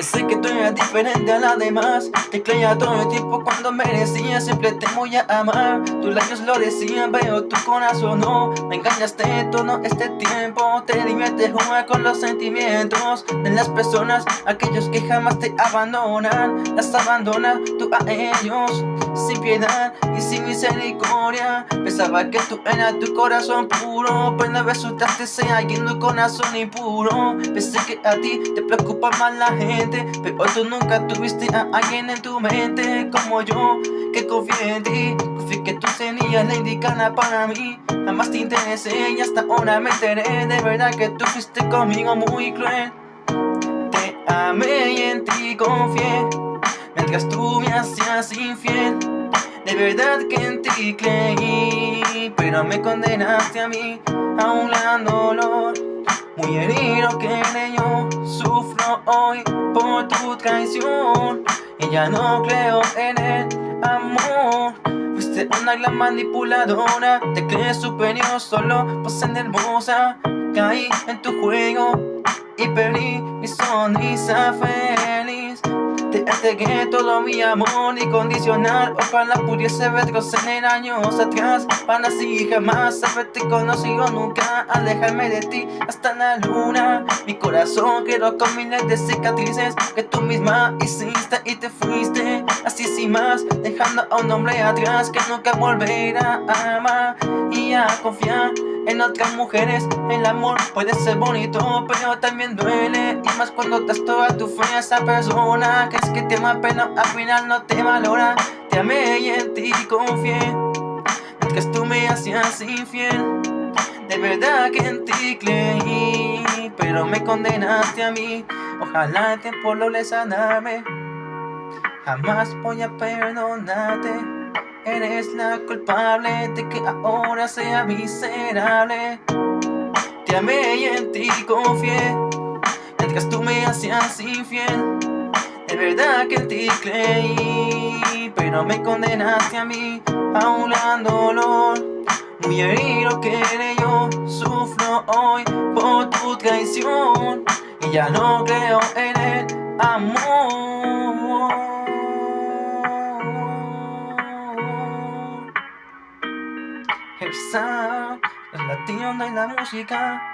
Pensé que tú eras diferente a las demás. Te creía todo el tiempo cuando merecía. Siempre te voy a amar. Tus labios lo decían, pero tu corazón no. Me engañaste todo este tiempo. Te diviertes jugar con los sentimientos de las personas, aquellos que jamás te abandonan. Las abandonas tú a ellos sin piedad y sin misericordia. Pensaba que tú eras tu corazón puro, pero no resultaste ser alguien de un corazón impuro. Pensé que a ti te preocupa más la gente, pero tú nunca tuviste a alguien en tu mente como yo, que confié en ti. Confié que tú serías la indicada para mí. Jamás te interesé y hasta ahora me enteré. De verdad que tú fuiste conmigo muy cruel. Te amé y en ti confié, mientras tú me hacías infiel. De verdad que en ti creí, pero me condenaste a mí a un gran dolor. Muy herido quedé yo, sufro hoy por tu traición. Y ya no creo en el amor. Fuiste una gran manipuladora, te crees superior solo por ser hermosa. Caí en tu juego y perdí mi sonrisa feliz. Te entregué todo mi amor incondicional. Ojalá pudiese retroceder años atrás, para así jamás haberte conocido nunca. Alejarme de ti hasta la luna. Mi corazón quedó con miles de cicatrices que tú misma hiciste y te fuiste así sin más, dejando a un hombre atrás que nunca volverá a amar y a confiar en otras mujeres. El amor puede ser bonito, pero también duele, y más cuando das toda tu fe a esa persona que es que te ama pero al final no te valora. Te amé y en ti confié, mientras tú me hacías infiel. De verdad que en ti creí, pero me condenaste a mí. Ojalá el tiempo logre sanarme. Jamás voy a perdonarte. Eres la culpable de que ahora sea miserable. Te amé y en ti confié, mientras tú me hacías infiel. De verdad que en ti creí, pero me condenaste a mí a un gran dolor. Muy herido quedé yo, sufro hoy por tu traición. Y ya no creo en el amor. El sound, el latido de la música.